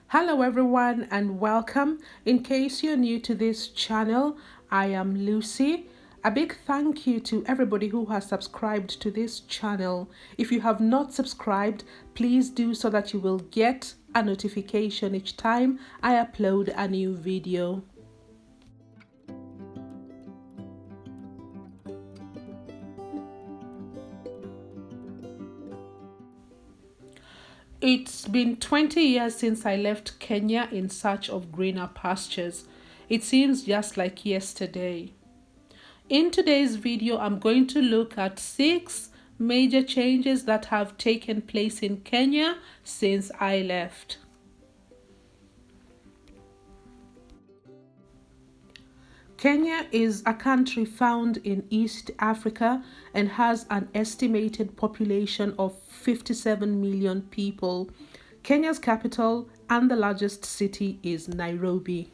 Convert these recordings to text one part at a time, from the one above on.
Hello everyone and welcome. In case you're new to this channel, I am Lucy. A big thank you to everybody who has subscribed to this channel. If you have not subscribed, please do so that you will get a notification each time I upload a new video. It's been 20 years since I left Kenya in search of greener pastures. It seems just like yesterday. In today's video, I'm going to look at 6 major changes that have taken place in Kenya since I left. Kenya is a country found in East Africa and has an estimated population of 57 million people. Kenya's capital and the largest city is Nairobi.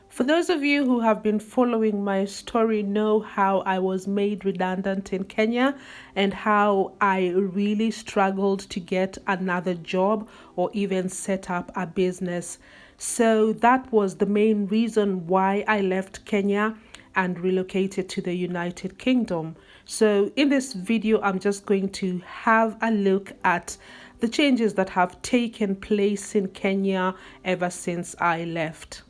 For those of you who have been following my story know how I was made redundant in Kenya and how I really struggled to get another job or even set up a business. So that was the main reason why I left Kenya and relocated to the United Kingdom. So in this video, I'm just going to have a look at the changes that have taken place in Kenya ever since I left.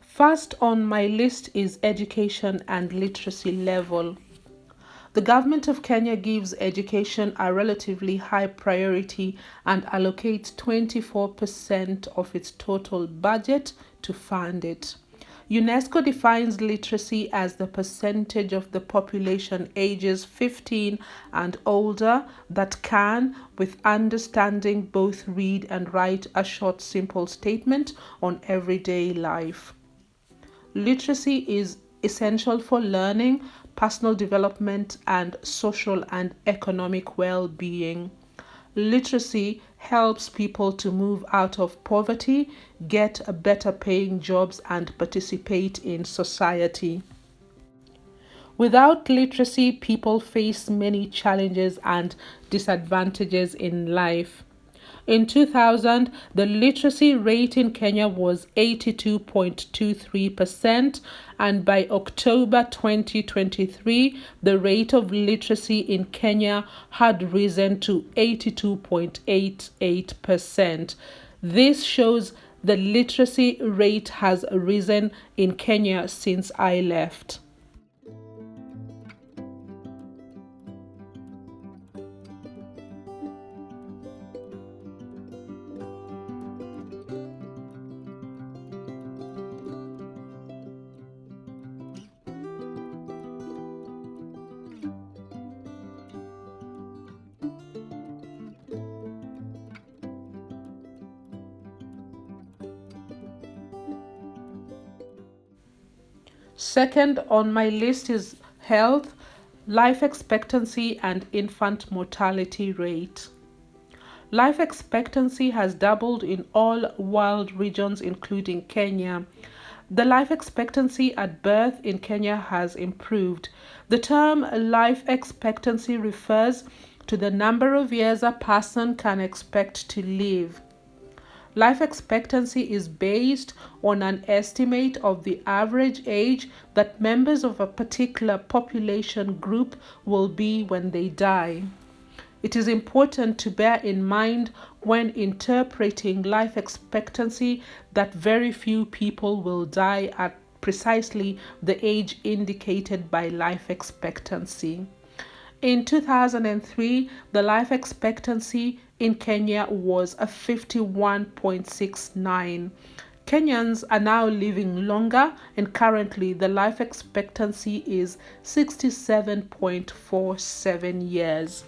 First on my list is education and literacy level. The government of Kenya gives education a relatively high priority and allocates 24% of its total budget to fund it. UNESCO defines literacy as the percentage of the population ages 15 and older that can, with understanding, both read and write a short, simple statement on everyday life. Literacy is essential for learning, personal development, and social and economic well-being. Literacy helps people to move out of poverty, get better paying jobs, and participate in society. Without literacy, people face many challenges and disadvantages in life. In 2000, the literacy rate in Kenya was 82.23%, and by October 2023, the rate of literacy in Kenya had risen to 82.88%. This shows the literacy rate has risen in Kenya since I left. Second on my list is health, life expectancy, and infant mortality rate. Life expectancy has doubled in all world regions, including Kenya. The life expectancy at birth in Kenya has improved. The term life expectancy refers to the number of years a person can expect to live. Life expectancy is based on an estimate of the average age that members of a particular population group will be when they die. It is important to bear in mind when interpreting life expectancy that very few people will die at precisely the age indicated by life expectancy. In 2003, the life expectancy in Kenya was a 51.69. Kenyans are now living longer, and currently the life expectancy is 67.47 years.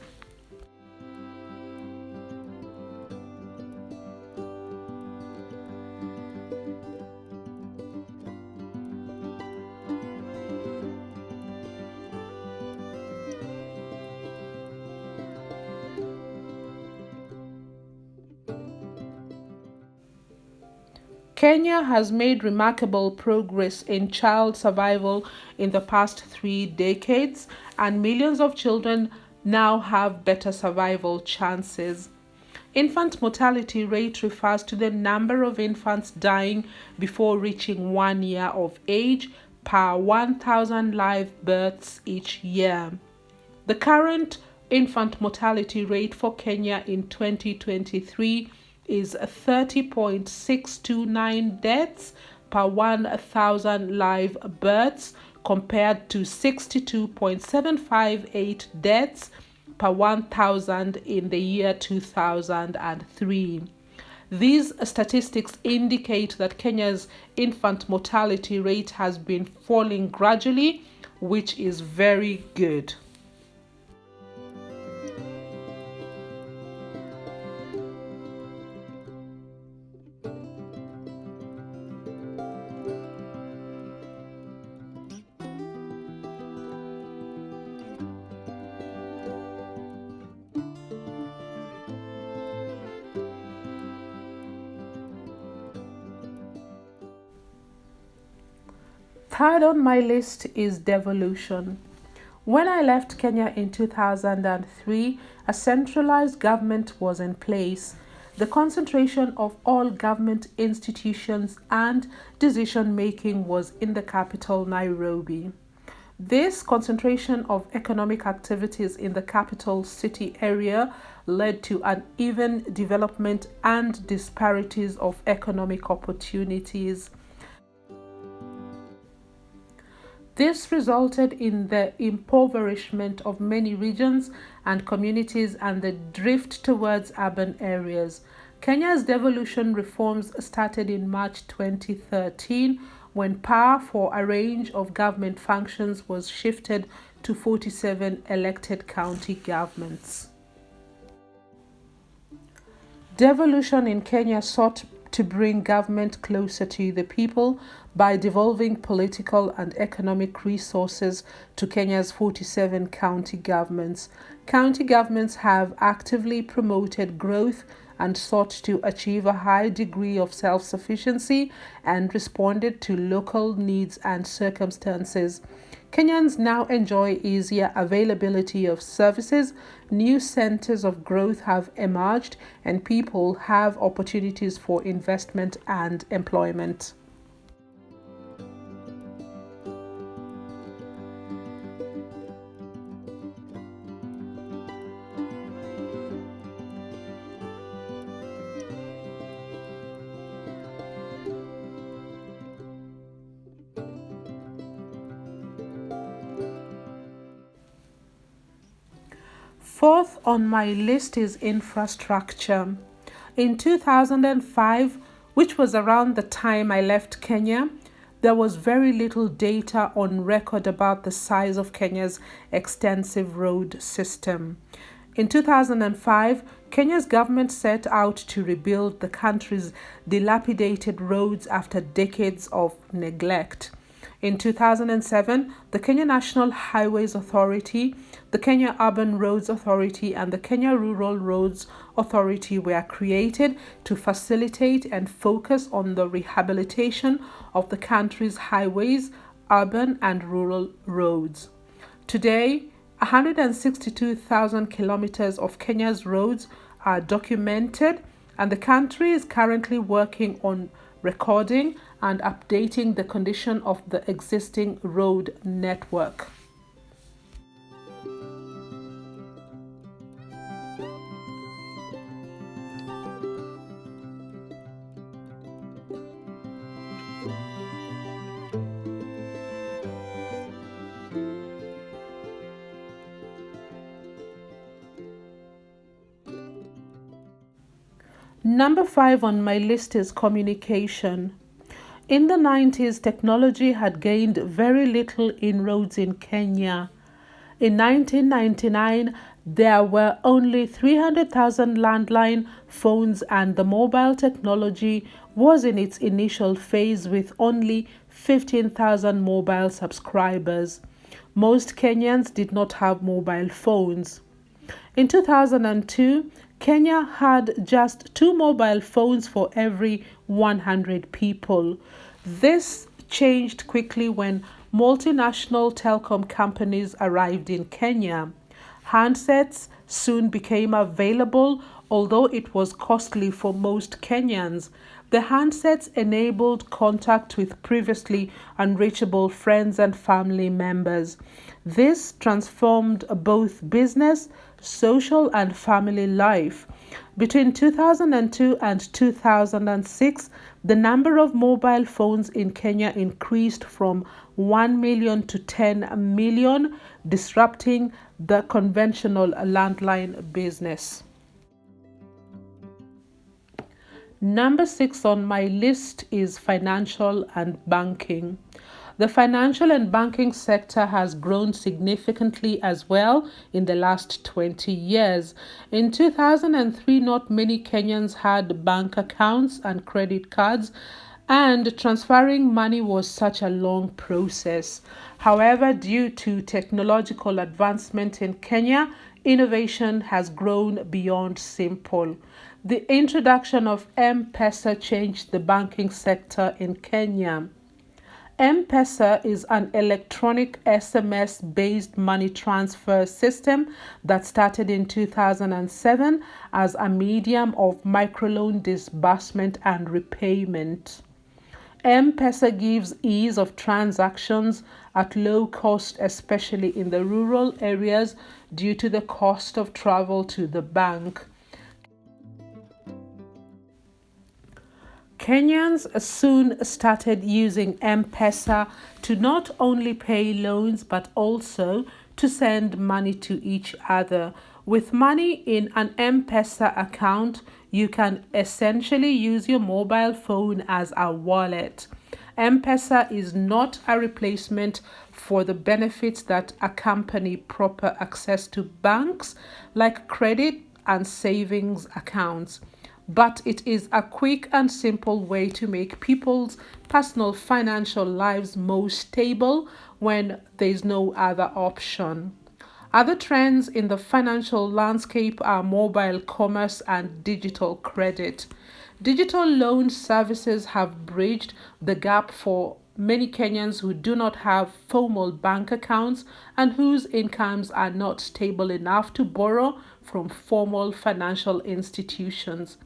Kenya has made remarkable progress in child survival in the past 3 decades, and millions of children now have better survival chances. Infant mortality rate refers to the number of infants dying before reaching 1 year of age per 1,000 live births each year. The current infant mortality rate for Kenya in 2023 is 30.629 deaths per 1,000 live births compared to 62.758 deaths per 1,000 in the year 2003. These statistics indicate that Kenya's infant mortality rate has been falling gradually, which is very good. Third on my list is devolution. When I left Kenya in 2003, a centralized government was in place. The concentration of all government institutions and decision making was in the capital, Nairobi. This concentration of economic activities in the capital city area led to uneven development and disparities of economic opportunities. This resulted in the impoverishment of many regions and communities and the drift towards urban areas. Kenya's devolution reforms started in March 2013 when power for a range of government functions was shifted to 47 elected county governments. Devolution in Kenya sought to bring government closer to the people by devolving political and economic resources to Kenya's 47 county governments. County governments have actively promoted growth and sought to achieve a high degree of self-sufficiency and responded to local needs and circumstances. Kenyans now enjoy easier availability of services, new centers of growth have emerged, and people have opportunities for investment and employment. Fourth on my list is infrastructure. In 2005, which was around the time I left Kenya, there was very little data on record about the size of Kenya's extensive road system. In 2005, Kenya's government set out to rebuild the country's dilapidated roads after decades of neglect. In 2007, the Kenya National Highways Authority, the Kenya Urban Roads Authority, and the Kenya Rural Roads Authority were created to facilitate and focus on the rehabilitation of the country's highways, urban and rural roads. Today, 162,000 kilometers of Kenya's roads are documented, and the country is currently working on recording and updating the condition of the existing road network. Number 5 on my list is communication. In the 90s, technology had gained very little inroads in Kenya. In 1999, there were only 300,000 landline phones, and the mobile technology was in its initial phase with only 15,000 mobile subscribers. Most Kenyans did not have mobile phones. In 2002, Kenya had just 2 mobile phones for every 100 people. This changed quickly when multinational telecom companies arrived in Kenya. Handsets soon became available, although it was costly for most Kenyans. The handsets enabled contact with previously unreachable friends and family members. This transformed both business, social, and family life. Between 2002 and 2006, the number of mobile phones in Kenya increased from 1 million to 10 million, disrupting the conventional landline business. Number 6 on my list is financial and banking. The financial and banking sector has grown significantly as well in the last 20 years. In 2003, not many Kenyans had bank accounts and credit cards, and transferring money was such a long process. However, due to technological advancement in Kenya, innovation has grown beyond simple. The introduction of M-Pesa changed the banking sector in Kenya. M-Pesa is an electronic SMS-based money transfer system that started in 2007 as a medium of microloan disbursement and repayment. M-Pesa gives ease of transactions at low cost, especially in the rural areas due to the cost of travel to the bank. Kenyans soon started using M-Pesa to not only pay loans but also to send money to each other. With money in an M-Pesa account, you can essentially use your mobile phone as a wallet. M-Pesa is not a replacement for the benefits that accompany proper access to banks like credit and savings accounts, but it is a quick and simple way to make people's personal financial lives more stable when there is no other option. Other trends in the financial landscape are mobile commerce and digital credit. Digital loan services have bridged the gap for many Kenyans who do not have formal bank accounts and whose incomes are not stable enough to borrow from formal financial institutions.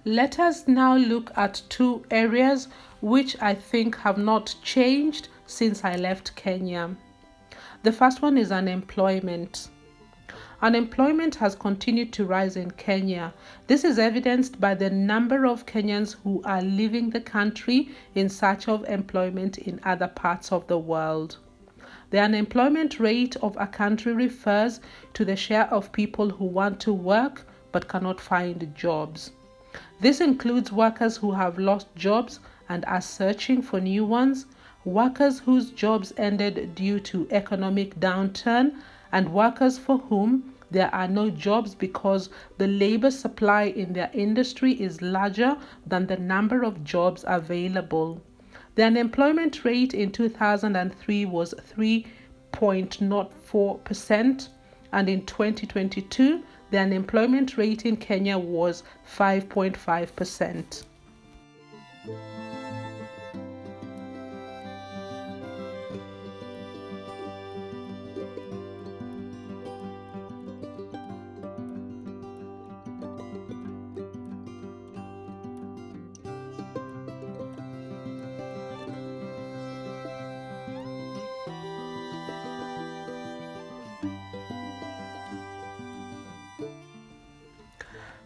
Let us now look at two areas which I think have not changed since I left Kenya. The first one is unemployment. Unemployment has continued to rise in Kenya. This is evidenced by the number of Kenyans who are leaving the country in search of employment in other parts of the world. The unemployment rate of a country refers to the share of people who want to work but cannot find jobs. This includes workers who have lost jobs and are searching for new ones, workers whose jobs ended due to economic downturn, and workers for whom there are no jobs because the labor supply in their industry is larger than the number of jobs available. The unemployment rate in 2003 was 3.04%, and in 2022, the unemployment rate in Kenya was 5.5%.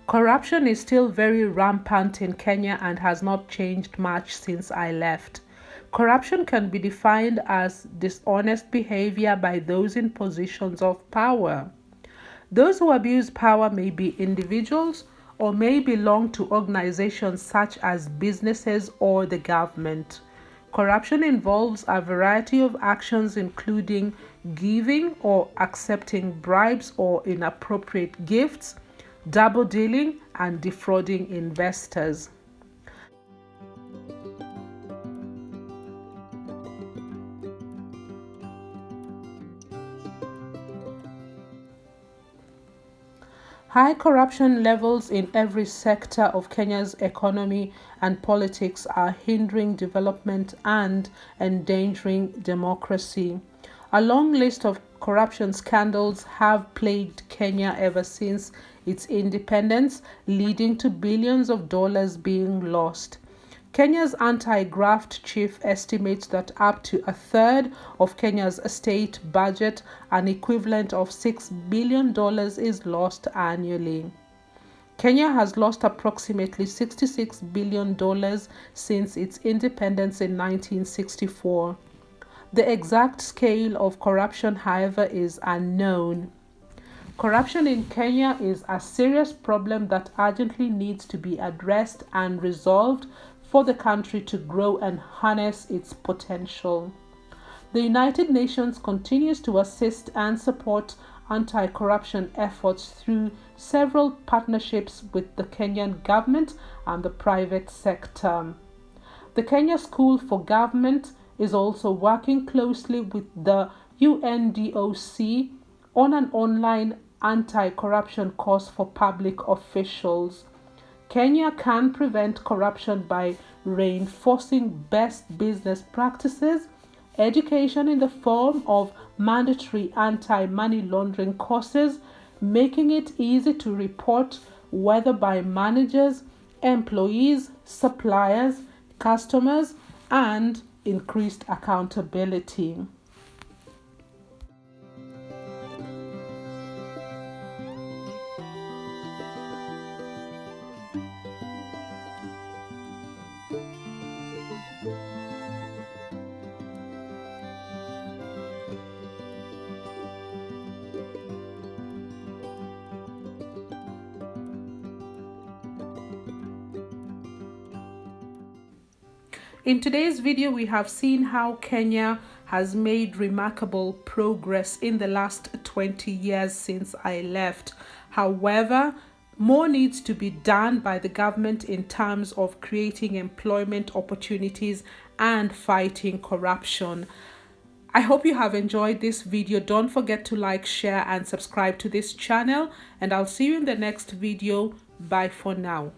Corruption is still very rampant in Kenya and has not changed much since I left. Corruption can be defined as dishonest behavior by those in positions of power. Those who abuse power may be individuals or may belong to organizations such as businesses or the government. Corruption involves a variety of actions, including giving or accepting bribes or inappropriate gifts, double dealing, and defrauding investors. High corruption levels in every sector of Kenya's economy and politics are hindering development and endangering democracy. A long list of corruption scandals have plagued Kenya ever since its independence, leading to billions of dollars being lost. Kenya's anti-graft chief estimates that up to a third of Kenya's state budget, an equivalent of $6 billion, is lost annually. Kenya has lost approximately $66 billion since its independence in 1964. The exact scale of corruption, however, is unknown. Corruption in Kenya is a serious problem that urgently needs to be addressed and resolved for the country to grow and harness its potential. The United Nations continues to assist and support anti-corruption efforts through several partnerships with the Kenyan government and the private sector. The Kenya School for Government is also working closely with the UNDOC on an online anti-corruption course for public officials. Kenya can prevent corruption by reinforcing best business practices, education in the form of mandatory anti-money laundering courses, making it easy to report whether by managers, employees, suppliers, customers, and increased accountability. In today's video, we have seen how Kenya has made remarkable progress in the last 20 years since I left. However, more needs to be done by the government in terms of creating employment opportunities and fighting corruption. I hope you have enjoyed this video. Don't forget to like, share, and subscribe to this channel, and I'll see you in the next video. Bye for now.